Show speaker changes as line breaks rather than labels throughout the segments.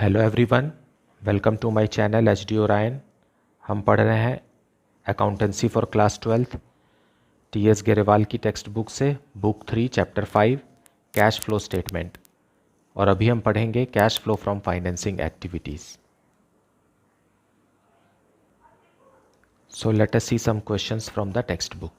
Hello everyone, welcome to my channel H D Orion. हम पढ़ रहे हैं accountancy for class 12 T S Grewal की टेक्स्ट बुक से book 3 chapter 5 cash flow statement. और अभी हम पढ़ेंगे cash flow from financing activities. So let us see some questions from the text book.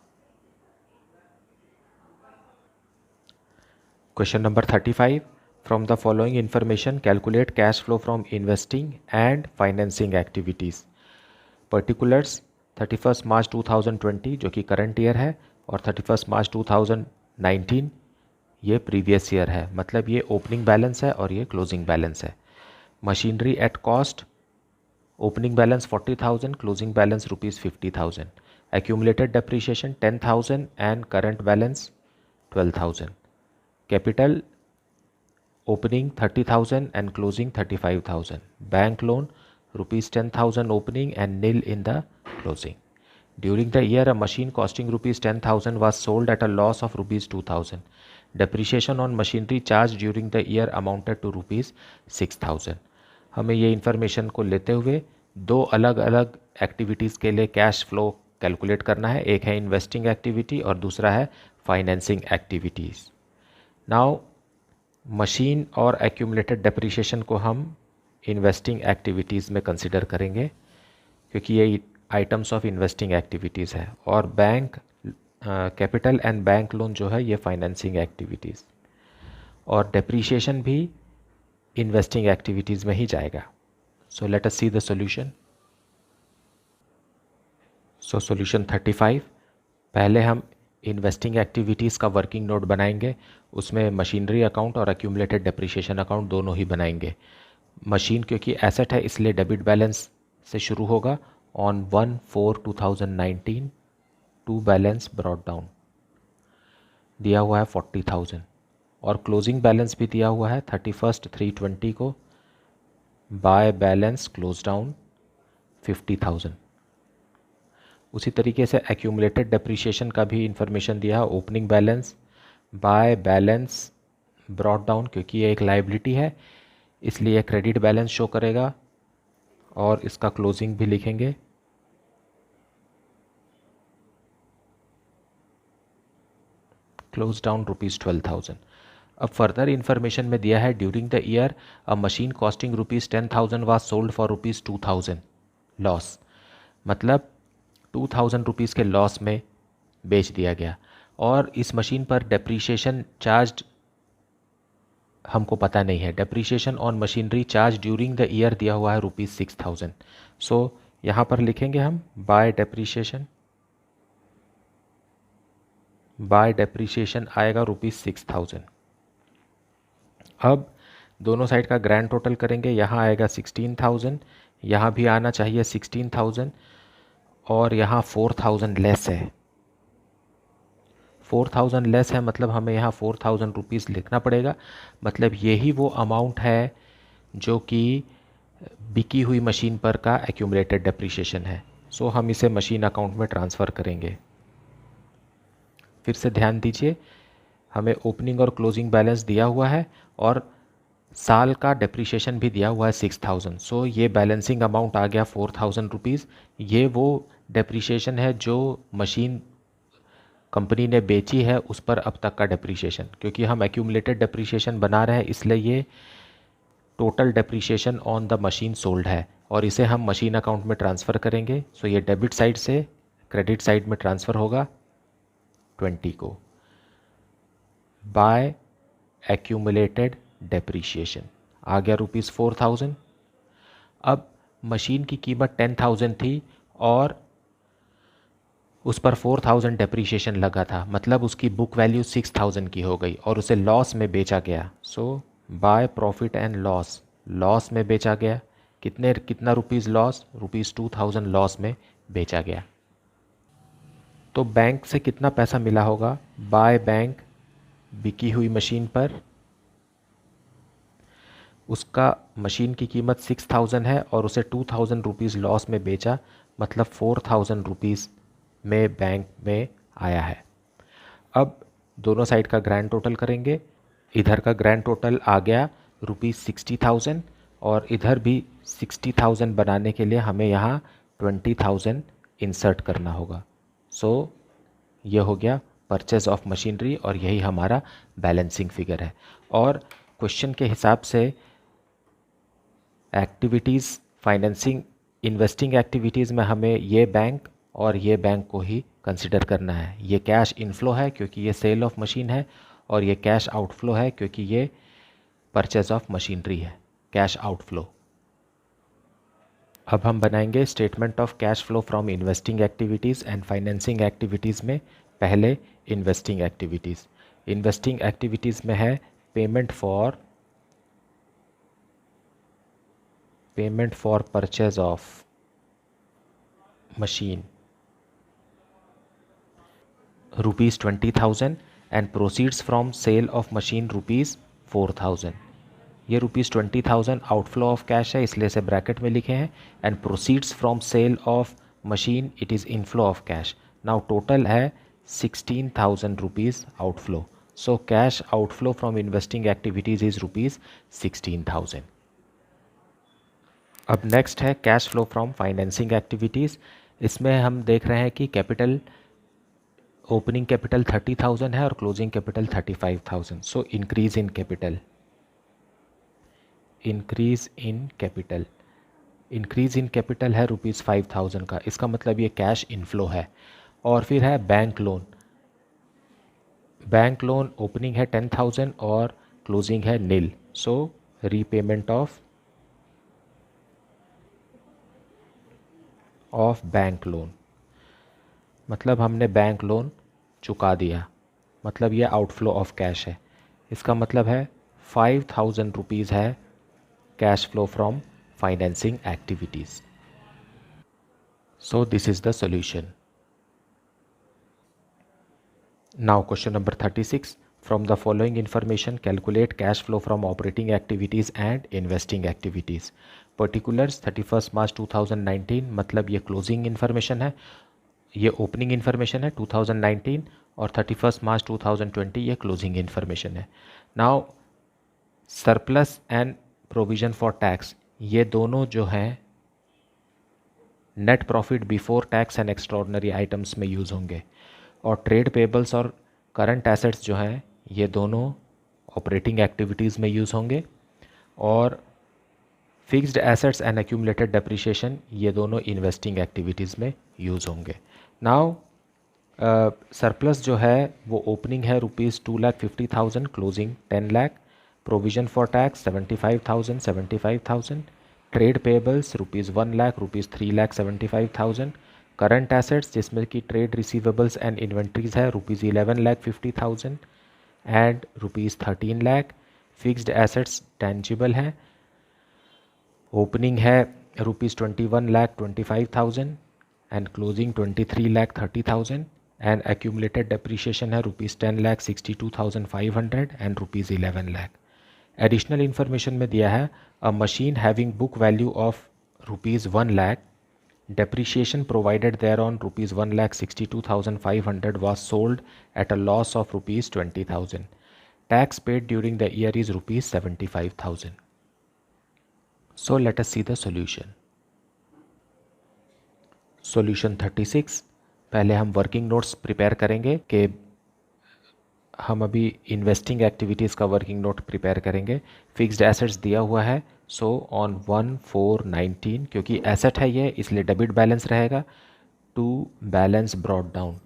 Question number 35, from the following information calculate cash flow from investing and financing activities. Particulars 31st मार्च 2020 जो कि current year है और 31st मार्च 2019 ये previous year है, मतलब ये opening balance है और ये क्लोजिंग बैलेंस है। Machinery at cost, opening balance 40,000, closing balance ₹50,000। Accumulated depreciation 10,000 and current balance 12,000। Capital opening 30,000 and closing 35,000. Bank loan ₹10,000 opening and nil in the closing. During the year, a machine costing ₹10,000 was sold at a loss of ₹2,000. Depreciation on machinery charged during the year amounted to ₹6,000. हमें ये information को लेते हुए दो अलग अलग activities के लिए कैश फ्लो कैलकुलेट करना है। एक है इन्वेस्टिंग एक्टिविटी और दूसरा है फाइनेंसिंग एक्टिविटीज़। नाउ मशीन और एक्यूमुलेटेड डेप्रिसिएशन को हम इन्वेस्टिंग एक्टिविटीज़ में कंसिडर करेंगे क्योंकि ये आइटम्स ऑफ इन्वेस्टिंग एक्टिविटीज़ है, और bank capital and bank loan जो है ये फाइनेंसिंग एक्टिविटीज़, और डेप्रिसिएशन भी इन्वेस्टिंग एक्टिविटीज़ में ही जाएगा। सो let us see the solution. So solution 35, पहले हम इन्वेस्टिंग एक्टिविटीज़ का वर्किंग नोट बनाएंगे। उसमें मशीनरी अकाउंट और एक्यूमुलेटेड डेप्रिसिएशन अकाउंट दोनों ही बनाएंगे। मशीन क्योंकि एसेट है इसलिए डेबिट बैलेंस से शुरू होगा। On 1/4/2019 to balance brought down दिया हुआ है 40,000, और क्लोजिंग बैलेंस भी दिया हुआ है 31/3/20 को बाय बैलेंस क्लोज डाउन 50,000। उसी तरीके से एक्यूमुलेटेड डेप्रिसिएशन का भी इंफॉर्मेशन दिया है। Opening balance by balance brought down, क्योंकि ये एक लाइबिलिटी है इसलिए क्रेडिट बैलेंस शो करेगा, और इसका क्लोजिंग भी लिखेंगे। Close down ₹12,000। अब फर्दर इंफॉर्मेशन में दिया है during the year a machine costing ₹10,000 was sold for ₹2,000 loss, मतलब 2,000 रुपीज़ के लॉस में बेच दिया गया। और इस मशीन पर डेप्रीशिएशन चार्ज हमको पता नहीं है। Depreciation on machinery charge during the year दिया हुआ है ₹6,000। सो यहाँ पर लिखेंगे हम बाय डेप्रीशिएशन आएगा ₹6,000। अब दोनों साइड का ग्रैंड टोटल करेंगे। यहाँ आएगा 16,000, यहाँ भी आना चाहिए 16,000, और यहाँ 4,000 लेस है। 4,000 लेस है मतलब हमें यहाँ 4,000 रुपीज़ लिखना पड़ेगा। मतलब यही वो अमाउंट है जो कि बिकी हुई मशीन पर का एक्यूमुलेटेड डेप्रिसिएशन है। सो हम इसे मशीन अकाउंट में ट्रांसफ़र करेंगे। फिर से ध्यान दीजिए, हमें ओपनिंग और क्लोजिंग बैलेंस दिया हुआ है और साल का डेप्रिसिएशन भी दिया हुआ है 6,000। सो ये बैलेंसिंग अमाउंट आ गया 4,000 रुपीज़। ये वो डेप्रिसिएशन है जो मशीन कंपनी ने बेची है उस पर अब तक का डेप्रिसिएशन। क्योंकि हम एक्यूमुलेटेड डेप्रिसिएशन बना रहे हैं इसलिए ये total depreciation on the machine sold है, और इसे हम मशीन अकाउंट में ट्रांसफ़र करेंगे। सो ये डेबिट साइड से क्रेडिट साइड में ट्रांसफ़र होगा 20 को बाय एक्यूमुलेटेड डेप्रिसिएशन आ गया ₹4,000। अब मशीन की कीमत 10,000 थी और उस पर 4,000 डेप्रिसिएशन लगा था, मतलब उसकी बुक वैल्यू 6,000 की हो गई और उसे लॉस में बेचा गया। सो बाय प्रॉफिट एंड लॉस में बेचा गया। कितना रुपीज़ लॉस? ₹2,000 लॉस में बेचा गया। तो बैंक से कितना पैसा मिला होगा? बाय बैंक बिकी हुई मशीन पर उसका मशीन की कीमत 6,000 है और उसे 2,000 रुपीज़ लॉस में बेचा, मतलब 4,000 रुपीज़ में बैंक में आया है। अब दोनों साइड का ग्रैंड टोटल करेंगे। इधर का ग्रैंड टोटल आ गया ₹60,000 और इधर भी 60,000 बनाने के लिए हमें यहाँ 20,000 इंसर्ट करना होगा। सो ये हो गया परचेज ऑफ मशीनरी और यही हमारा बैलेंसिंग फिगर है। और क्वेश्चन के हिसाब से एक्टिविटीज़ फाइनेंसिंग इन्वेस्टिंग एक्टिविटीज़ में हमें ये बैंक और ये बैंक को ही कंसिडर करना है। ये कैश इनफ्लो है क्योंकि ये सेल ऑफ मशीन है, और ये कैश आउटफ्लो है क्योंकि ये परचेज ऑफ मशीनरी है, कैश आउटफ्लो। अब हम बनाएंगे statement of cash flow from investing activities and financing activities में पहले इन्वेस्टिंग एक्टिविटीज़। इन्वेस्टिंग एक्टिविटीज़ में है payment for purchase of machine ₹20,000 and proceeds from sale of machine ₹4,000। ये ₹20,000 आउटफ्लो ऑफ कैश है, इसलिए इसे ब्रैकेट में लिखे हैं। And proceeds from sale of machine it is inflow of cash. Now total है ₹16,000 outflow. So cash outflow from investing activities is ₹16,000। अब next है cash flow from financing activities. इसमें हम देख रहे हैं कि कैपिटल ओपनिंग कैपिटल 30,000 है और closing capital 35,000। So increase in capital है ₹5,000 का, इसका मतलब ये कैश इनफ्लो है। और फिर है बैंक लोन ओपनिंग है 10,000 और क्लोजिंग है नील। सो रीपेमेंट ऑफ बैंक लोन, मतलब हमने बैंक लोन चुका दिया, मतलब ये आउटफ्लो ऑफ कैश है। इसका मतलब है ₹5,000 है cash flow from financing activities. So this is the solution. Now question number 36, from the following information calculate cash flow from operating activities and investing activities. Particulars 31 मार्च 2019, मतलब ये क्लोजिंग इन्फॉर्मेशन है, ये opening information है 2019, और 31 मार्च 2020 ये closing information है। Now surplus and provision for tax, ये दोनों जो हैं net profit before tax and extraordinary items में यूज़ होंगे। और ट्रेड पेबल्स और करंट एसेट्स जो हैं ये दोनों ऑपरेटिंग एक्टिविटीज़ में यूज़ होंगे। और fixed assets and accumulated depreciation ये दोनों इन्वेस्टिंग एक्टिविटीज़ में यूज़ होंगे। नाउ सरप्लस जो है वो ओपनिंग है ₹2,50,000, closing 10 lakh, provision for tax 75,000, trade payables ₹1 lakh, ₹3,75,000, current assets जिसमें कि ट्रेड रिसीवेबल्स एंड इन्वेंट्रीज है ₹11,50,000 and ₹13 lakh, fixed assets tangible है, ओपनिंग है ₹21,25,000 and closing 23,30,000 and accumulated depreciation है ₹10,62,500 एंड ₹11 लाख। एडिशनल इन्फॉर्मेशन में दिया है अ machine having book value of ₹1 lakh, depreciation provided thereon ₹1,62,500 was sold at a loss of ₹20,000. Tax paid during the year is ₹75,000. So let us see the solution. Solution 36, पहले हम working notes prepare करेंगे कि हम अभी investing activities का working note prepare करेंगे। Fixed assets दिया हुआ है, सो ऑन 1/4/19 क्योंकि एसेट है ये इसलिए डेबिट बैलेंस रहेगा, to balance brought down.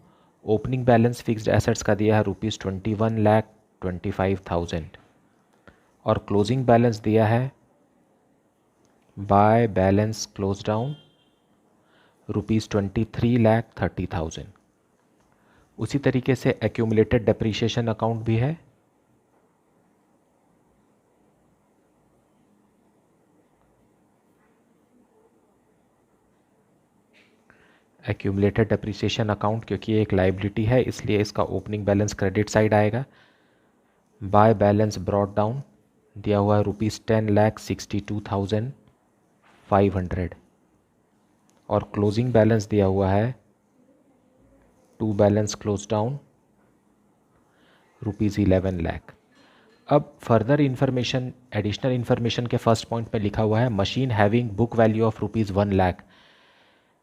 Opening balance fixed assets का दिया है ₹21,25,000 और क्लोजिंग बैलेंस दिया है बाय बैलेंस क्लोज डाउन ₹23,30,000। उसी तरीके से एक्यूमुलेटेड डेप्रिसिएशन अकाउंट भी है, एक्यूमुलेटेड डेप्रिसिएशन अकाउंट क्योंकि ये एक लाइबिलिटी है इसलिए इसका ओपनिंग बैलेंस क्रेडिट साइड आएगा। बाय बैलेंस ब्रॉट डाउन दिया हुआ है ₹10,62,500 और क्लोजिंग बैलेंस दिया हुआ है to balance close down ₹11 lakh. अब फर्दर इन्फॉर्मेशन, एडिशनल इन्फॉर्मेशन के फर्स्ट पॉइंट पे लिखा हुआ है machine having book value of ₹1,00,000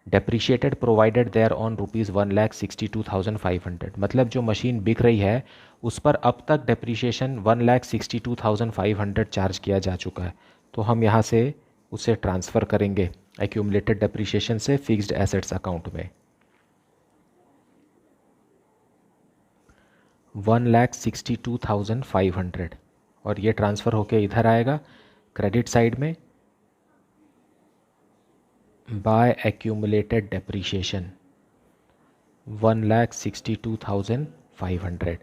depreciated provided thereon ₹1,62,500। मतलब जो मशीन बिक रही है उस पर अब तक डेप्रिशिएशन 1,62,500 चार्ज किया जा चुका है, तो हम यहाँ से उसे ट्रांसफ़र करेंगे एक्यूमुलेटेड डेप्रिशिएशन से फिक्स्ड एसेट्स अकाउंट में। 1,62,500 और ये ट्रांसफ़र होके इधर आएगा क्रेडिट साइड में बाय एक्यूमुलेटेड डेप्रिशिएशन 1,62,500।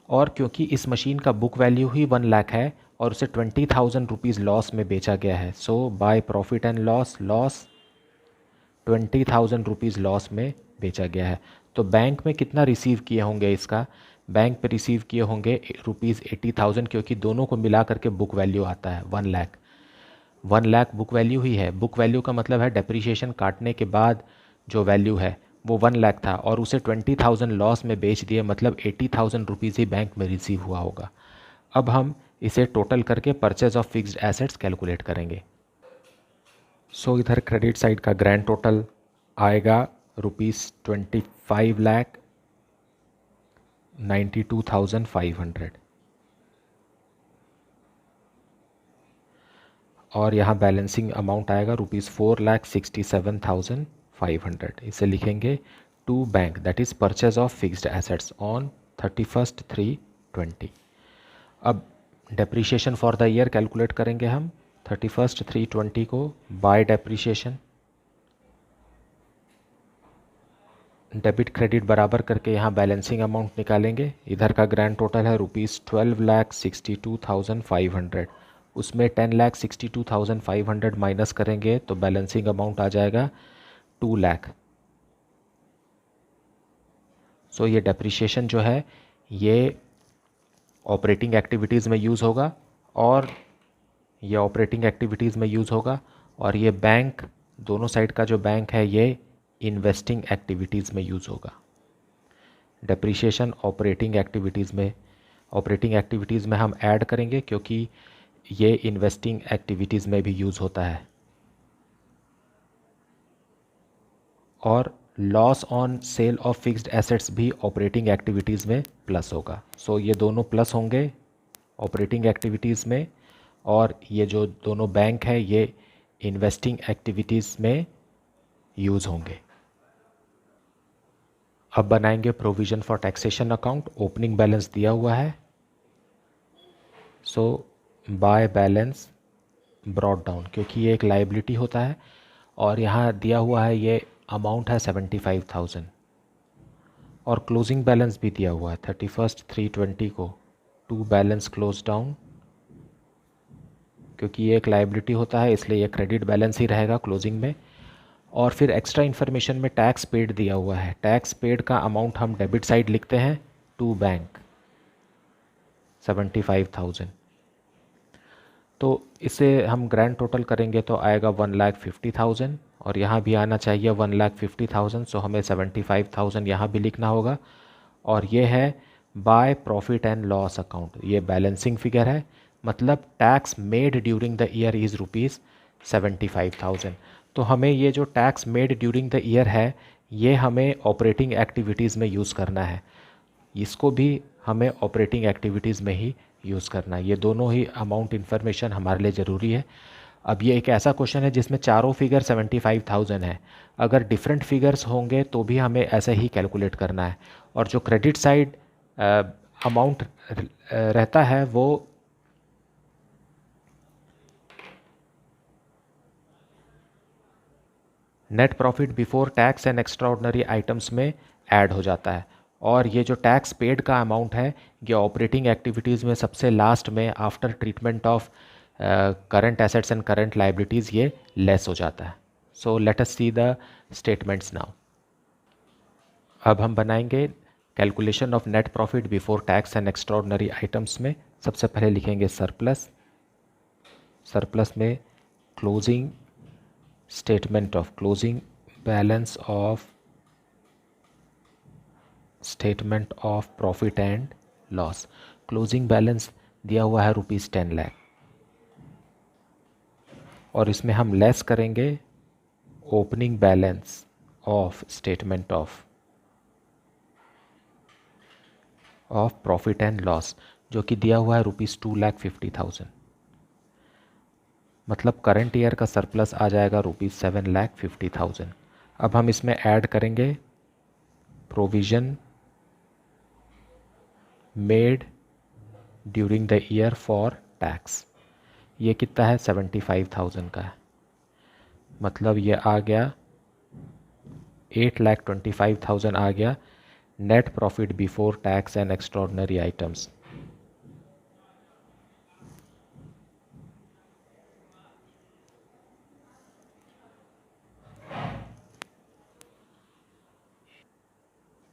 और क्योंकि इस मशीन का बुक वैल्यू ही 1,00,000 है और उसे 20,000 रुपीज़ लॉस में बेचा गया है, so by profit and loss 20,000 rupees loss में बेचा गया है। तो बैंक में कितना रिसीव किए होंगे इसका? बैंक पे रिसीव किए होंगे ₹80,000, क्योंकि दोनों को मिला करके बुक वैल्यू आता है 1,00,000। 1,00,000 बुक वैल्यू ही है। बुक वैल्यू का मतलब है डेप्रिशिएशन काटने के बाद जो वैल्यू है वो 1,00,000 था और उसे 20,000 लॉस में बेच दिए, मतलब 80,000 रुपीज़ ही बैंक में रिसीव हुआ होगा। अब हम इसे टोटल करके purchase of fixed assets calculate करेंगे। सो इधर क्रेडिट साइड का ग्रैंड टोटल आएगा ₹25,92,500 और यहाँ बैलेंसिंग अमाउंट आएगा ₹4,67,500। इसे लिखेंगे to bank, that is purchase of fixed assets on 31/3/20। अब depreciation for the year calculate करेंगे हम 31/3/20 को बाय डेप्रिशिएशन, डेबिट क्रेडिट बराबर करके यहाँ बैलेंसिंग अमाउंट निकालेंगे। इधर का ग्रैंड टोटल है ₹12,62,500, उसमें 10,62,500 माइनस करेंगे तो बैलेंसिंग अमाउंट आ जाएगा 2,00,000। सो ये डेप्रिशिएशन जो है ये ऑपरेटिंग एक्टिविटीज़ में यूज़ होगा और ये ऑपरेटिंग एक्टिविटीज़ में यूज़ होगा और ये बैंक, दोनों साइड का जो बैंक है ये इन्वेस्टिंग एक्टिविटीज़ में यूज़ होगा। डेप्रिशिएशन ऑपरेटिंग एक्टिविटीज़ में हम ऐड करेंगे क्योंकि ये इन्वेस्टिंग एक्टिविटीज़ में भी यूज़ होता है। और loss on sale of fixed assets भी ऑपरेटिंग एक्टिविटीज़ में प्लस होगा। सो ये दोनों प्लस होंगे ऑपरेटिंग एक्टिविटीज़ में और ये जो दोनों बैंक है ये इन्वेस्टिंग एक्टिविटीज़ में यूज़ होंगे। अब बनाएंगे provision for taxation account. Opening balance दिया हुआ है, so by balance brought down, क्योंकि ये एक लाइबिलिटी होता है और यहाँ दिया हुआ है ये अमाउंट है 75,000 और क्लोजिंग बैलेंस भी दिया हुआ है 31/3/20 को टू बैलेंस क्लोज डाउन, क्योंकि ये एक लाइबिलिटी होता है इसलिए ये क्रेडिट बैलेंस ही रहेगा क्लोजिंग में। और फिर एक्स्ट्रा इन्फॉर्मेशन में टैक्स पेड दिया हुआ है। टैक्स पेड का अमाउंट हम डेबिट साइड लिखते हैं टू बैंक 75,000। तो इसे हम ग्रैंड टोटल करेंगे तो आएगा 1,50,000 और यहाँ भी आना चाहिए 1,50,000, सो हमें 75,000 यहाँ भी लिखना होगा। और ये है bye profit and loss account, ये बैलेंसिंग फिगर है, मतलब tax made during the year is ₹75,000। तो हमें ये जो tax made during the year है ये हमें ऑपरेटिंग एक्टिविटीज़ में यूज़ करना है, इसको भी हमें ऑपरेटिंग एक्टिविटीज़ में ही यूज़ करना है। ये दोनों ही अमाउंट इन्फॉर्मेशन हमारे लिए ज़रूरी है। अब ये एक ऐसा क्वेश्चन है जिसमें चारों फिगर 75,000 है। अगर डिफरेंट फिगर्स होंगे तो भी हमें ऐसे ही कैलकुलेट करना है। और जो क्रेडिट साइड अमाउंट रहता है वो net profit before tax and extra ordinary items में ऐड हो जाता है। और ये जो टैक्स पेड का अमाउंट है ये ऑपरेटिंग एक्टिविटीज़ में सबसे लास्ट में after treatment of current assets and current liabilities ये लेस हो जाता है। सो let us see the statements now. अब हम बनाएंगे calculation of net profit before tax and extra ordinary items में। सबसे पहले लिखेंगे सरप्लस, सरप्लस में closing statement of closing balance of statement of profit and loss. Closing balance दिया हुआ है ₹10 लाख, और इसमें हम लेस करेंगे opening balance of statement of profit and loss, जो कि दिया हुआ है ₹2,50,000। मतलब करंट ईयर का सरप्लस आ जाएगा ₹7,50,000। अब हम इसमें ऐड करेंगे provision made during the year for tax. ये कितना है? 75,000 का है। मतलब ये आ गया 8,25,000 आ गया net profit before tax and extraordinary items.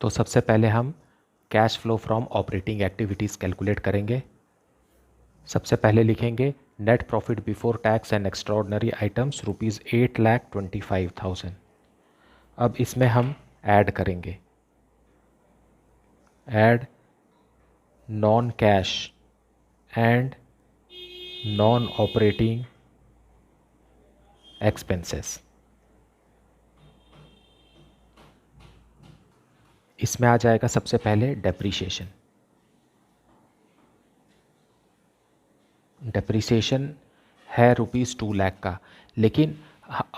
तो सबसे पहले हम cash flow from operating activities calculate करेंगे। सबसे पहले लिखेंगे net profit before tax and extraordinary items ₹8,25,000। अब इसमें हम ऐड करेंगे, add non cash and non operating expenses. इसमें आ जाएगा सबसे पहले डेप्रीशिएशन। डेप्रीसिएशन है ₹2 लाख का, लेकिन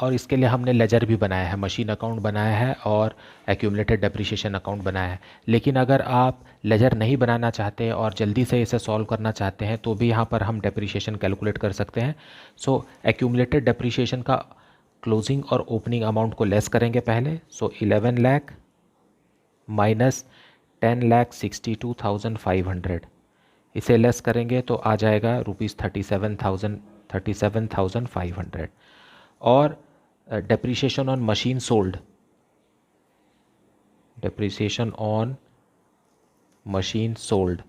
और इसके लिए हमने लेजर भी बनाया है, मशीन अकाउंट बनाया है और एक्यूमुलेटेड डेप्रीसिएशन अकाउंट बनाया है। लेकिन अगर आप लेजर नहीं बनाना चाहते और जल्दी से इसे सॉल्व करना चाहते हैं तो भी यहाँ पर हम डेप्रीसिएशन कैलकुलेट कर सकते हैं। सो एक्यूमुलेटेड डेप्रीसिएशन का क्लोजिंग और ओपनिंग अमाउंट को लेस करेंगे पहले। सो 11 लाख माइनस 10,62,500, इसे लेस करेंगे तो आ जाएगा ₹37,500। और depreciation on machine sold, depreciation on machine sold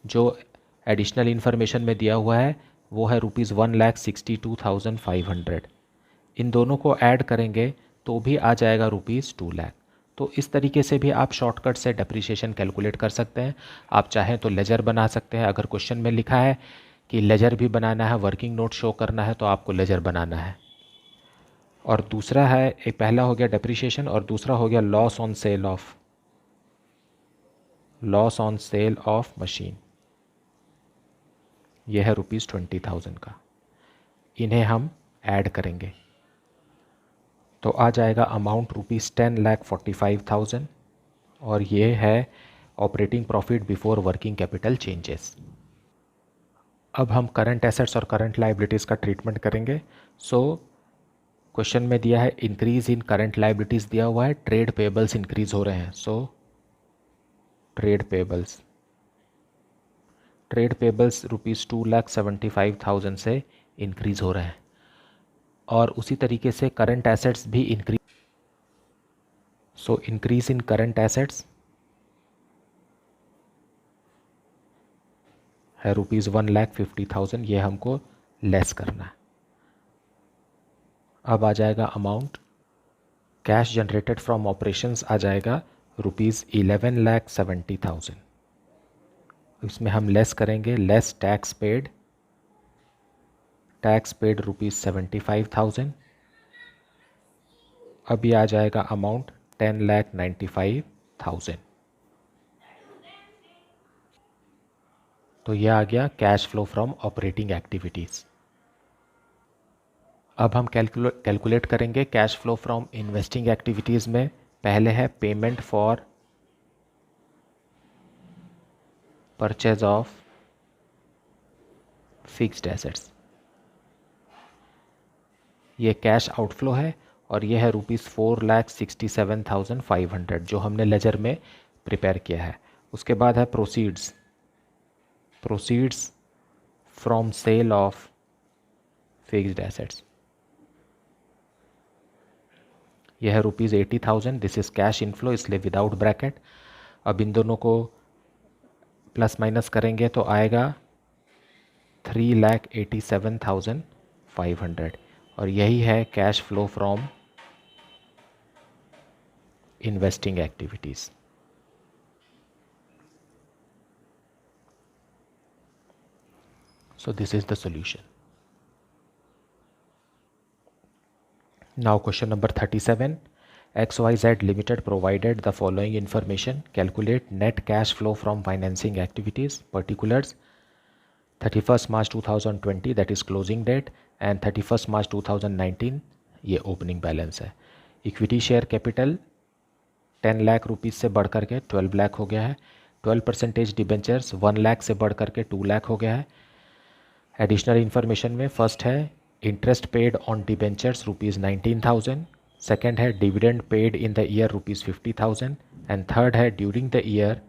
जो एडिशनल इन्फॉर्मेशन में दिया हुआ है वो है ₹1,62,500। इन दोनों को ऐड करेंगे तो भी आ जाएगा ₹2 लाख। तो इस तरीके से भी आप शॉर्टकट से डेप्रीशिएशन कैलकुलेट कर सकते हैं। आप चाहें तो लेजर बना सकते हैं। अगर क्वेश्चन में लिखा है कि लेजर भी बनाना है, वर्किंग नोट शो करना है, तो आपको लेजर बनाना है। और दूसरा है, एक पहला हो गया डेप्रीशिएशन और दूसरा हो गया loss on sale of machine. यह है ₹20,000 का। इन्हें हम ऐड करेंगे तो आ जाएगा अमाउंट ₹10,45,000, और ये है operating profit before working capital changes. अब हम करंट एसेट्स और करंट लायबिलिटीज़ का ट्रीटमेंट करेंगे। सो क्वेश्चन में दिया है इंक्रीज इन करंट लायबिलिटीज़ दिया हुआ है, ट्रेड पेबल्स इंक्रीज हो रहे हैं। सो ट्रेड पेबल्स ₹2,75,000 से इंक्रीज हो रहे हैं। और उसी तरीके से करंट एसेट्स भी increase. So increase in current assets है ₹1,50,000, ये हमको लेस करना है। अब आ जाएगा amount cash generated from operations, आ जाएगा ₹11,70,000। इसमें हम लेस करेंगे, लेस टैक्स पेड ₹75,000। अब ये आ जाएगा अमाउंट 10,95,000। तो यह आ गया cash flow from operating activities. अब हम कैलकुलेट करेंगे cash flow from investing activities में। पहले है payment for purchase of fixed assets. ये कैश आउटफ्लो है और ये है ₹4,67,500 जो हमने लेजर में प्रिपेयर किया है। उसके बाद है proceeds from sale of fixed assets. यह है ₹80,000, दिस इज़ कैश इनफ्लो, इसलिए विदाउट ब्रैकेट। अब इन दोनों को प्लस माइनस करेंगे तो आएगा 3,87,500, और यही है cash flow from investing activities. So this is the solution. Now question number 37. XYZ Limited provided the following information. Calculate net cash flow from financing activities. Particulars: 31st March 2020 that is closing date and 31st March 2019 ये opening balance है. Equity share capital 10 lakh rupees से बढ़ करके 12 लाख हो गया है. 12% debentures 1 lakh से बढ़ करके 2 लाख हो गया है. एडिशनल इन्फॉर्मेशन में फर्स्ट है interest paid on debentures ₹19,000. Second है dividend paid in the year ₹50,000. And third है during the year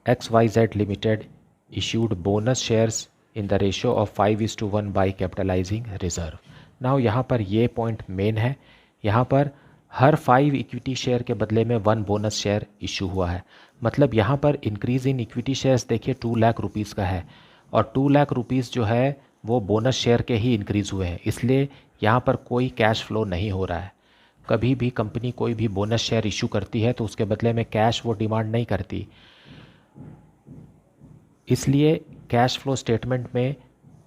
XYZ limited issued bonus shares in the ratio of 5:1 by capitalizing reserve. Now यहाँ पर ये point main है. यहाँ पर हर 5 equity share के बदले में 1 बोनस शेयर इशू हुआ है. मतलब यहाँ पर इंक्रीज़ इन इक्विटी शेयर्स देखिए 2 लाख रुपीज़ का है और 2 लाख रुपीज़ जो है वो बोनस शेयर के ही इंक्रीज़ हुए हैं. इसलिए यहाँ पर कोई कैश फ्लो नहीं हो रहा है. कभी भी कंपनी कोई भी बोनस शेयर इशू करती है तो उसके बदले में कैश वो डिमांड नहीं करती. इसलिए कैश फ्लो स्टेटमेंट में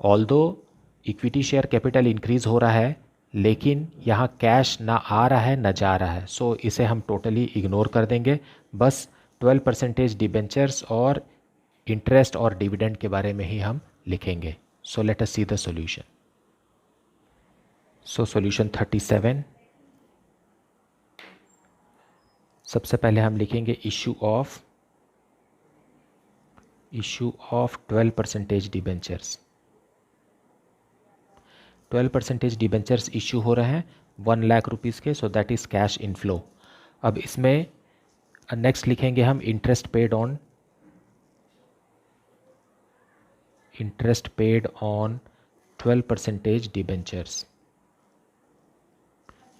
although equity share capital increase हो रहा है लेकिन यहाँ कैश ना आ रहा है ना जा रहा है. सो इसे हम टोटली इग्नोर कर देंगे. बस 12% डिबेंचर्स और इंटरेस्ट और डिविडेंड के बारे में ही हम लिखेंगे. सो let us see the solution. So solution 37. सबसे पहले हम लिखेंगे issue of 12% debentures. 12% debentures issue हो रहे हैं 1 लाख रुपीज़ के. So that is cash inflow. अब इसमें नेक्स्ट लिखेंगे हम इंटरेस्ट पेड ऑन 12% डिबेंचर्स.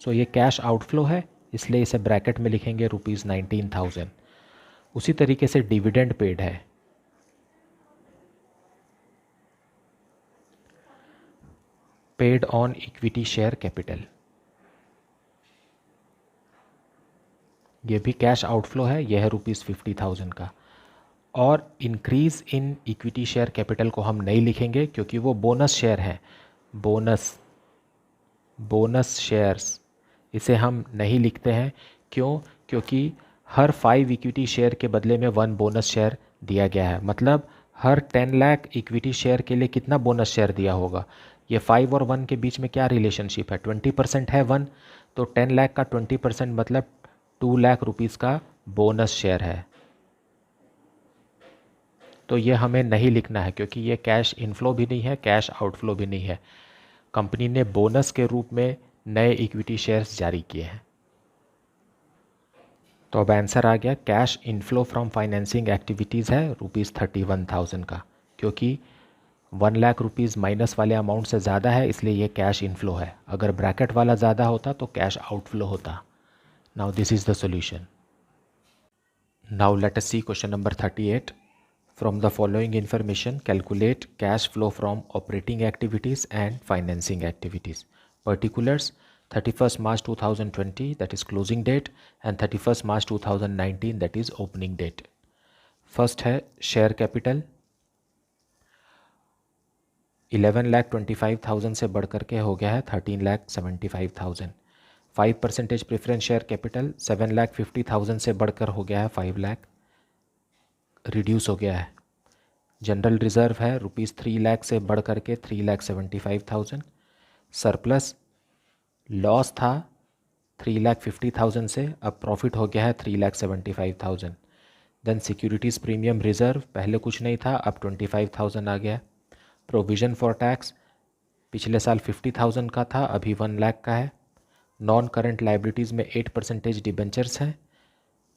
सो ये कैश आउटफ्लो है इसलिए इसे ब्रैकेट में लिखेंगे ₹19,000. उसी तरीके से डिविडेंड पेड है. Paid on equity share capital, ये भी कैश आउटफ्लो है. यह है ₹50,000 का. और increase in equity share capital को हम नहीं लिखेंगे क्योंकि वो बोनस शेयर है. बोनस शेयर्स इसे हम नहीं लिखते हैं. क्यों? क्योंकि हर 5 इक्विटी शेयर के बदले में 1 बोनस शेयर दिया गया है. मतलब हर 10 लाख इक्विटी शेयर के लिए कितना बोनस शेयर दिया होगा. ये 5 और 1 के बीच में क्या रिलेशनशिप है? 20% है 1. तो 10 लाख का 20% मतलब 2 लाख रुपीज़ का बोनस शेयर है. तो ये हमें नहीं लिखना है क्योंकि ये कैश इनफ्लो भी नहीं है, कैश आउटफ्लो भी नहीं है. कंपनी ने बोनस के रूप में नए इक्विटी शेयर्स जारी किए हैं. तो अब आंसर आ गया. Cash inflow from financing activities है ₹31,000 का. क्योंकि 1 लाख रुपीज़ माइनस वाले अमाउंट से ज़्यादा है इसलिए ये कैश इनफ्लो है. अगर ब्रैकेट वाला ज़्यादा होता तो कैश आउटफ्लो होता. Now this is the solution. Now let us see question number 38. From the following information, calculate cash flow from operating activities and financing activities. Particulars: 31st March 2020 that is closing date and 31st March 2019 that is opening date. First है share capital 11,25,000 से बढ़ करके हो गया है 13,75,000. 5% preference share capital 7,50,000 से बढ़कर हो गया है 5 लाख, रिड्यूस हो गया है. जनरल रिज़र्व है ₹3 लाख से बढ़ करके 3,75,000. सरप्लस लॉस था 3,50,000 से, अब प्रॉफिट हो गया है 3,75,000. देन सिक्योरिटीज़ प्रीमियम रिज़र्व पहले कुछ नहीं था, अब 25,000 आ गया. प्रोविज़न फॉर टैक्स पिछले साल 50,000 का था, अभी 1 लाख का है. नॉन करंट लाइबिलिटीज़ में 8% डिबेंचर्स हैं.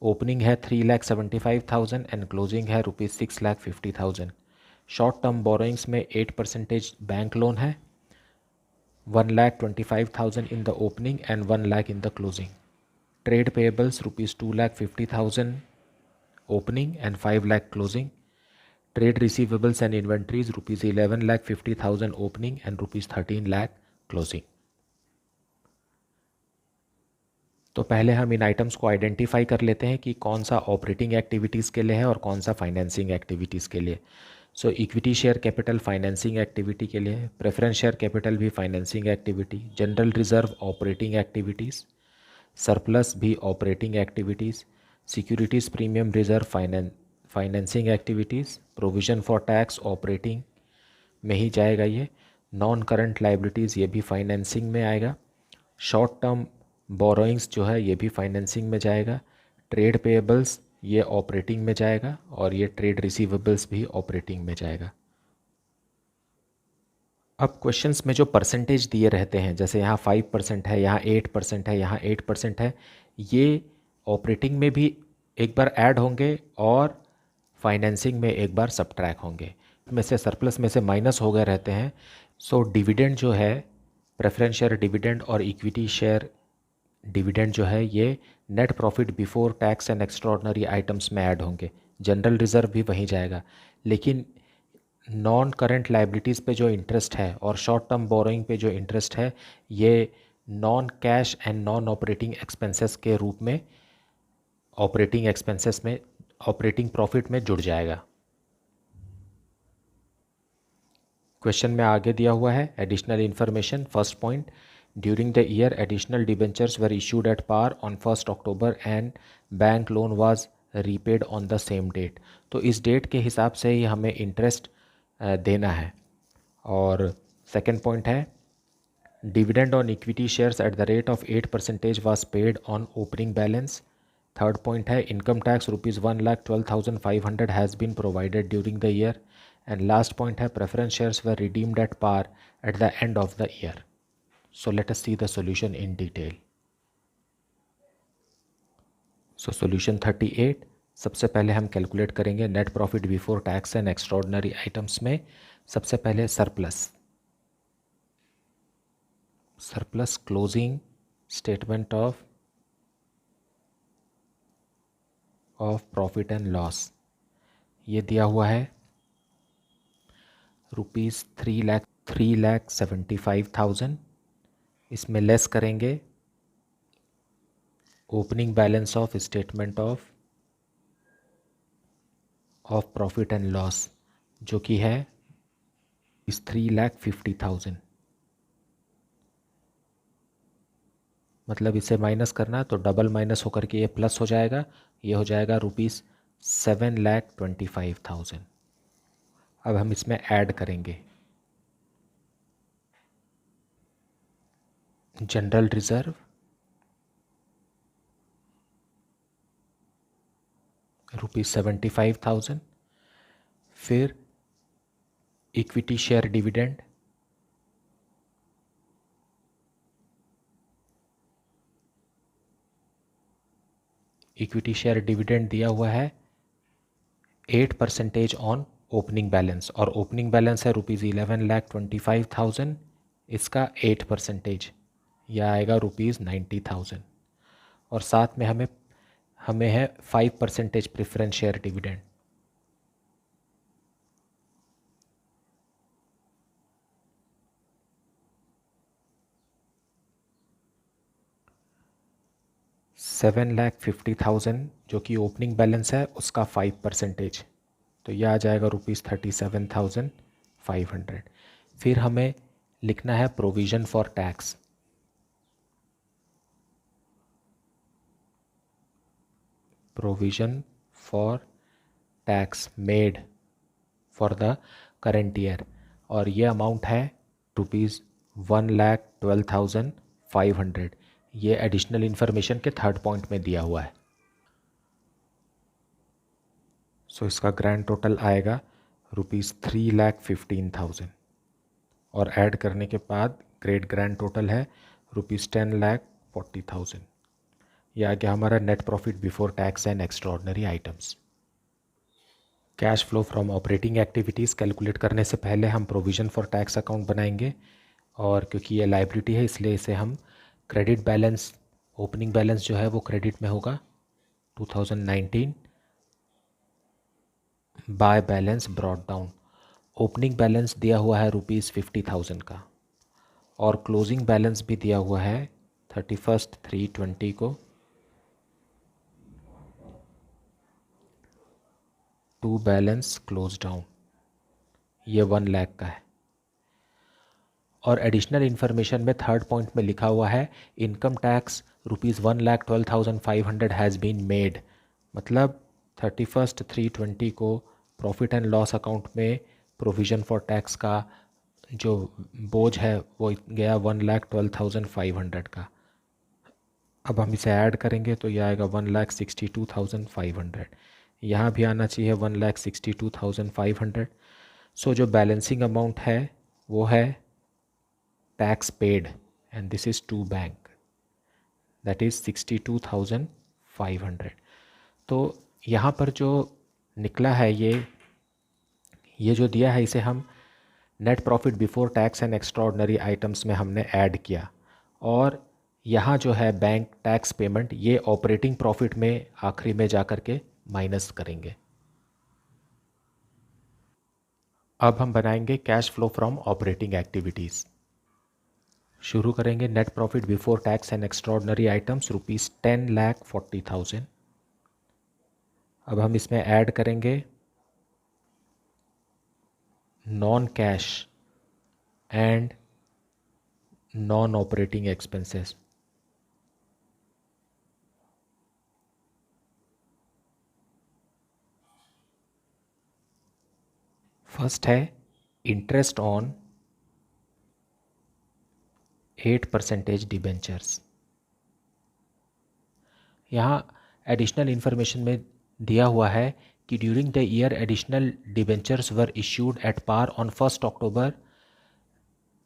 ओपनिंग है 3,75,000 एंड क्लोजिंग है ₹6,50,000. शॉर्ट टर्म बोरोइंग्स में 8% बैंक लोन है. 1,25,000 in the opening and 1 lakh in the closing. Trade payables ₹2,50,000 opening and 5 lakh closing. Trade receivables and inventories ₹11,50,000 opening and ₹13 lakh closing. तो पहले हम इन items को आइडेंटिफाई कर लेते हैं कि कौन सा ऑपरेटिंग एक्टिविटीज़ के लिए है और कौन सा फाइनेंसिंग एक्टिविटीज़ के लिए. So equity share capital financing activity के लिए, प्रेफरेंस शेयर कैपिटल भी financing activity, general reserve operating activities, surplus भी operating activities, securities premium reserve financing activities, provision for tax operating में ही जाएगा ये, नॉन करंट लाइबिलिटीज़ ये भी फाइनेंसिंग में आएगा, शॉर्ट टर्म बोरोइंग्स जो है ये भी फाइनेंसिंग में जाएगा, ट्रेड पेएबल्स ये ऑपरेटिंग में जाएगा और ये ट्रेड रिसीवेबल्स भी ऑपरेटिंग में जाएगा। अब क्वेश्चंस में जो परसेंटेज दिए रहते हैं, जैसे यहाँ 5% है, यहाँ 8% है, यहाँ 8% है, ये ऑपरेटिंग में भी एक बार ऐड होंगे और फाइनेंसिंग में एक बार सब्ट्रैक्ट होंगे, में से सरप्लस में से माइनस हो गए रहते हैं। सो डिविडेंड जो है, प्रेफरेंस शेयर डिविडेंड और इक्विटी शेयर डिविडेंड जो है, ये net profit before tax and extraordinary items में ऐड होंगे। जनरल रिजर्व भी वहीं जाएगा, लेकिन नॉन करंट लाइबिलिटीज़ पे जो इंटरेस्ट है और शॉर्ट टर्म बोरोइंग पे जो इंटरेस्ट है, ये non cash and non operating expenses के रूप में ऑपरेटिंग एक्सपेंसेस में, ऑपरेटिंग प्रॉफिट में जुड़ जाएगा। क्वेश्चन में आगे दिया हुआ है additional information. First point, during the year additional debentures were issued at par on 1 अक्टूबर and bank loan was repaid on the same date. तो इस डेट के हिसाब से ही हमें इंटरेस्ट देना है। और सेकेंड पॉइंट है, dividend on equity shares at the rate of 8% was paid on opening balance. Third point है, income tax ₹1,12,500 has been provided during the year. And last point है, preference shares were redeemed at par at the end of the year. So let us see the solution in detail. So solution 38, सबसे पहले हम calculate करेंगे net profit before tax and extraordinary items में। सबसे पहले surplus closing statement of profit and loss, ये दिया हुआ है ₹3,75,000। इसमें लेस करेंगे opening balance of statement of profit and loss, जो कि है इस 3,50,000। मतलब इसे माइनस करना तो डबल माइनस होकर के ये प्लस हो जाएगा, ये हो जाएगा ₹7,25,000। अब हम इसमें ऐड करेंगे जनरल रिजर्व ₹75,000, फिर इक्विटी शेयर डिविडेंड दिया हुआ है 8% ऑन ओपनिंग बैलेंस, और ओपनिंग बैलेंस है ₹11,25,000, इसका 8%, यह आएगा ₹90,000। और साथ में हमें है 5% प्रेफरेंस शेयर डिविडेंड। $7,50,000 जो कि ओपनिंग बैलेंस है, उसका 5%, तो यह आ जाएगा ₹37,500। फिर हमें लिखना है provision for tax. Provision for tax made for the current year, और ये अमाउंट है ₹1,12,500। ये एडिशनल इन्फॉर्मेशन के थर्ड पॉइंट में दिया हुआ है। सो इसका ग्रैंड टोटल आएगा ₹3,15,000, और ऐड करने के बाद ग्रैंड टोटल है ₹10,40,000। यह आ गया हमारा net profit before tax and extraordinary items. Cash flow from operating activities calculate करने से पहले हम प्रोविज़न फॉर टैक्स अकाउंट बनाएंगे, और क्योंकि ये लाइबिलिटी है इसलिए इसे हम क्रेडिट बैलेंस, ओपनिंग बैलेंस जो है वो क्रेडिट में होगा 2019, by balance brought down. Opening balance दिया हुआ है ₹50,000 का, और क्लोजिंग बैलेंस भी दिया हुआ है 31/3/20 को टू बैलेंस क्लोज डाउन। ये 1 लाख का है। और एडिशनल इन्फॉर्मेशन में थर्ड पॉइंट में लिखा हुआ है income tax ₹1,12,500 has been made, मतलब 31/3/20 को प्रॉफिट एंड लॉस अकाउंट में प्रोविज़न फॉर टैक्स का जो बोझ है वो गया 1,12,500 का। अब हम इसे ऐड करेंगे तो ये आएगा 1,62,500। यहाँ भी आना चाहिए 1,62,500। सो जो बैलेंसिंग अमाउंट है वो है tax paid and this is to bank, that is 62,500। तो यहाँ पर जो निकला है ये जो दिया है इसे हम net profit before tax and extraordinary items में हमने ऐड किया, और यहाँ जो है बैंक टैक्स पेमेंट ये ऑपरेटिंग प्रॉफिट में आखिरी में जा कर के माइनस करेंगे। अब हम बनाएंगे cash flow from operating activities. शुरू करेंगे net profit before tax and extraordinary items ₹10,40,000। अब हम इसमें ऐड करेंगे non cash and non operating expenses. First है इंटरेस्ट ऑन 8% डिबेंचर्स। यहाँ एडिशनल इन्फॉर्मेशन में दिया हुआ है कि during the year additional debentures were issued at par on 1 अक्टूबर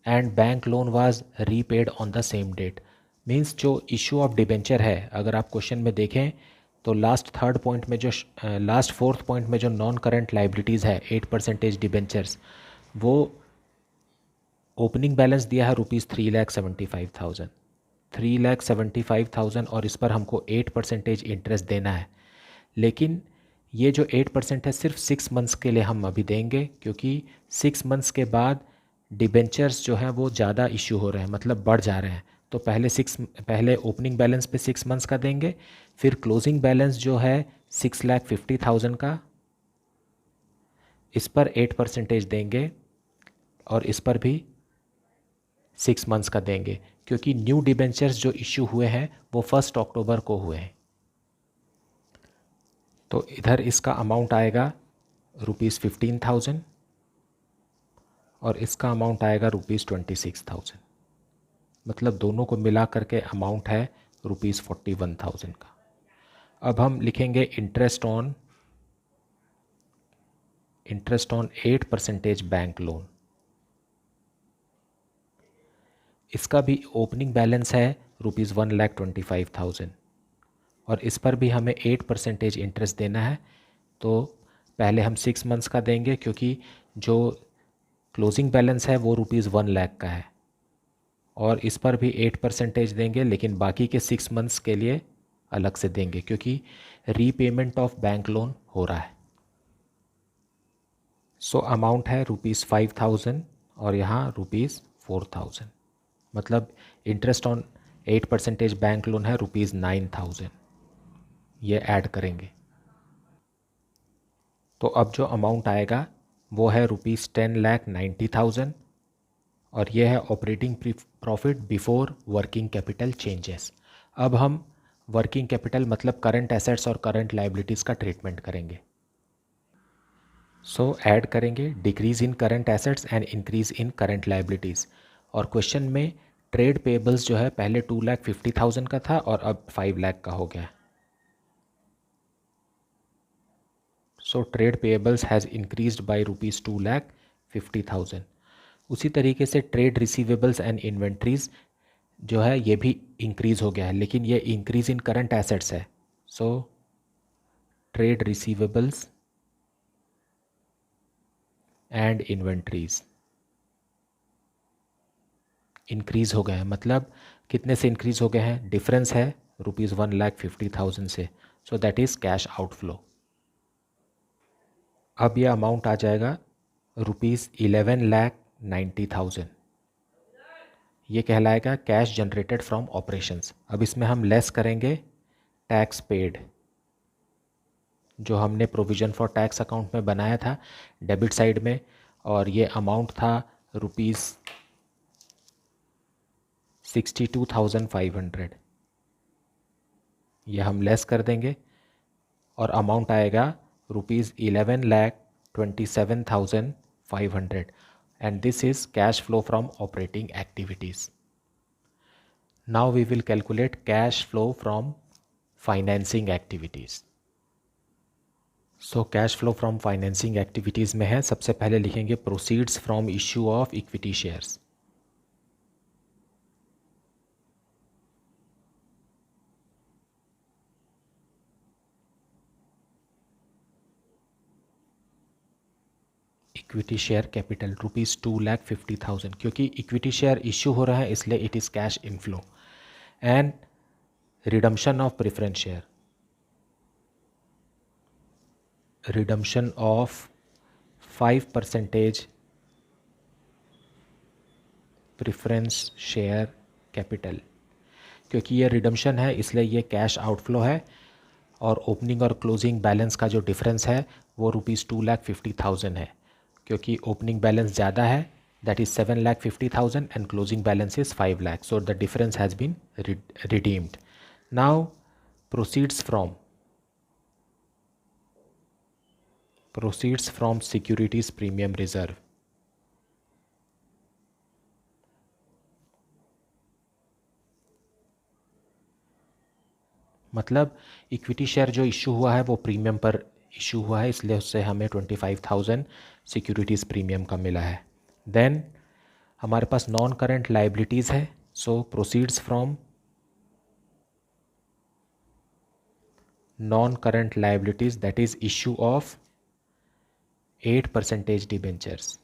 and bank loan was repaid on the same date. Means जो issue of debenture है, अगर आप क्वेश्चन में देखें तो लास्ट फोर्थ पॉइंट में जो नॉन करंट लाइबिलिटीज़ है 8% डिबेंचर्स, वो ओपनिंग बैलेंस दिया है ₹3,75,000, 3,75,000, और इस पर हमको 8% इंटरेस्ट देना है। लेकिन ये जो 8% है सिर्फ 6 मंथ्स के लिए हम अभी देंगे, क्योंकि 6 मंथ्स के बाद डिबेंचर्स जो हैं वो ज़्यादा इशू हो रहे हैं, मतलब बढ़ जा रहे हैं। तो पहले ओपनिंग बैलेंस पे 6 मंथ्स का देंगे, फिर क्लोजिंग बैलेंस जो है 6,50,000 का, इस पर 8% देंगे, और इस पर भी 6 मंथ्स का देंगे, क्योंकि न्यू डिबेंचर्स जो इशू हुए हैं वो 1 अक्टूबर को हुए हैं। तो इधर इसका अमाउंट आएगा ₹15,000 और इसका अमाउंट आएगा ₹26,000, मतलब दोनों को मिला करके अमाउंट है ₹41,000 का। अब हम लिखेंगे इंटरेस्ट ऑन 8% बैंक लोन। इसका भी ओपनिंग बैलेंस है ₹1,25,000 और इस पर भी हमें 8% इंटरेस्ट देना है। तो पहले हम 6 मंथ्स का देंगे, क्योंकि जो क्लोजिंग बैलेंस है वो ₹1 लाख का है, और इस पर भी 8% देंगे, लेकिन बाकी के 6 मंथ्स के लिए अलग से देंगे, क्योंकि रीपेमेंट ऑफ बैंक लोन हो रहा है। सो अमाउंट है ₹5,000 और यहाँ ₹4,000, मतलब इंटरेस्ट ऑन 8% बैंक लोन है ₹9,000। ये ऐड करेंगे तो अब जो अमाउंट आएगा वो है ₹10,90,000, और ये है operating profit before working capital changes. अब हम वर्किंग कैपिटल मतलब करंट एसेट्स और करंट लायबिलिटीज़ का ट्रीटमेंट करेंगे। सो ऐड करेंगे decrease in current assets and increase in current liabilities. और क्वेश्चन में ट्रेड पेबल्स जो है पहले 2,50,000 का था और अब 5 लाख का हो गया। So trade payables has increased by ₹2,50,000। उसी तरीके से ट्रेड रिसीवेबल्स एंड इन्वेंट्रीज जो है ये भी इंक्रीज़ हो गया है, लेकिन ये इंक्रीज़ इन करंट एसेट्स है। So trade receivables and inventories increase हो गए हैं, मतलब कितने से इंक्रीज़ हो गए हैं, डिफरेंस है ₹1,50,000 से। So that is cash outflow. अब यह अमाउंट आ जाएगा ₹11,90,000। ये कहलाएगा कैश जनरेटेड फ्रॉम ऑपरेशंस। अब इसमें हम लेस करेंगे टैक्स पेड, जो हमने प्रोविज़न फॉर टैक्स अकाउंट में बनाया था डेबिट साइड में, और ये अमाउंट था रुपीज़ 62,500। ये हम लेस कर देंगे और अमाउंट आएगा rupees 11,27,500 and this is cash flow from operating activities. Now we will calculate cash flow from financing activities. So cash flow from financing activities में है, सबसे पहले लिखेंगे proceeds from issue of equity shares. Equity share capital rupees 2,50,000, क्योंकि equity share issue हो रहा है इसलिए it is cash inflow. And redemption of preference share, redemption of 5% preference share capital, क्योंकि ये रिडम्पशन है इसलिए ये कैश आउटफ्लो है और ओपनिंग और क्लोजिंग बैलेंस का जो डिफरेंस है वो रुपीज़ 2,50,000 है, क्योंकि ओपनिंग बैलेंस ज़्यादा है that is 7,50,000 and closing balance is 5 lakh, so the difference has been redeemed. Now proceeds from securities premium reserve, मतलब इक्विटी शेयर जो इशू हुआ है वो प्रीमियम पर इशू हुआ है इसलिए उससे हमें 25,000 सिक्योरिटीज़ प्रीमियम का मिला है। देन हमारे पास नॉन करेंट लाइबिलिटीज़ है, so proceeds from non current liabilities that is issue of 8% debentures.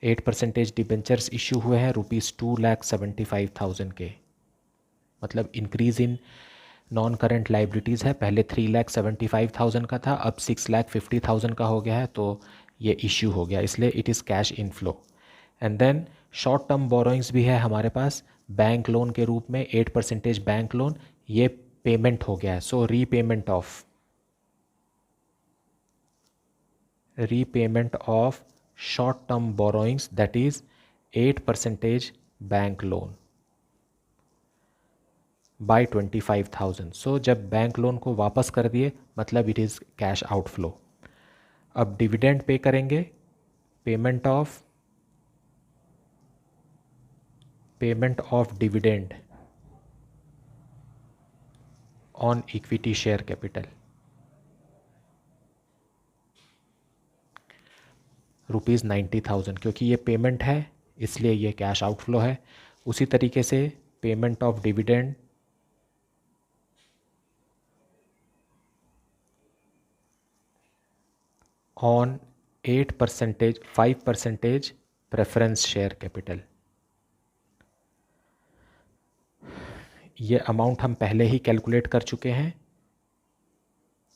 Eight percentage debentures issue हुए हैं रुपीज़ 2,75,000 के, मतलब increase in non current liabilities है, पहले 3,75,000 का था अब 6,50,000 का हो गया है, तो ये इश्यू हो गया इसलिए it is cash inflow. And then short term borrowings भी है हमारे पास बैंक लोन के रूप में 8% बैंक लोन, ये पेमेंट हो गया है, so repayment of short term borrowings that is 8% bank loan by 25,000। सो जब बैंक लोन को वापस कर दिए मतलब इट इज़ कैश आउटफ्लो। अब डिविडेंड पे करेंगे, payment of dividend on equity share capital rupees 90,000, क्योंकि ये पेमेंट है इसलिए ये कैश आउटफ्लो है। उसी तरीके से payment of dividend on 5% preference share capital, ये अमाउंट हम पहले ही कैलकुलेट कर चुके हैं।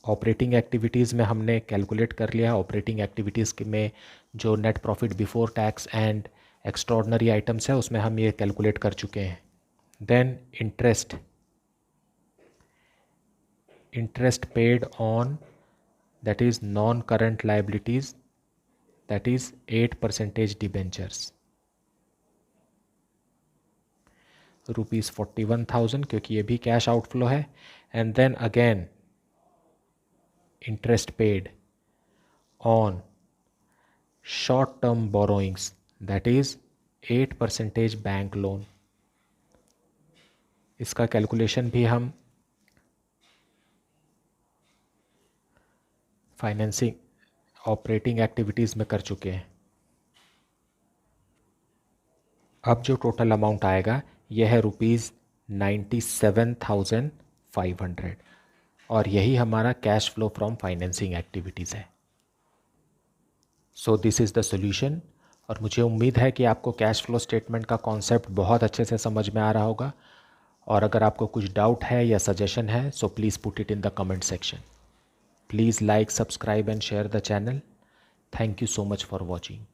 ऑपरेटिंग एक्टिविटीज़ में हमने कैलकुलेट कर लिया, ऑपरेटिंग एक्टिविटीज़ में जो net profit before tax and extraordinary items है उसमें हम ये कैलकुलेट कर चुके हैं। Then interest paid on that is non current liabilities that is 8% debentures rupees 41,000, क्योंकि ये भी कैश आउटफ्लो है। And then again interest paid on short term borrowings that is 8% bank loan, इसका कैलकुलेशन भी हम फाइनेंसिंग ऑपरेटिंग एक्टिविटीज़ में कर चुके हैं। अब जो टोटल अमाउंट आएगा यह है रुपीज़ 97,500 और यही हमारा cash flow from financing activities है। So this is the solution. और मुझे उम्मीद है कि आपको कैश फ्लो स्टेटमेंट का कॉन्सेप्ट बहुत अच्छे से समझ में आ रहा होगा, और अगर आपको कुछ डाउट है या सजेशन है so please put it in the comment section. Please like, subscribe and share the channel. Thank you so much for watching.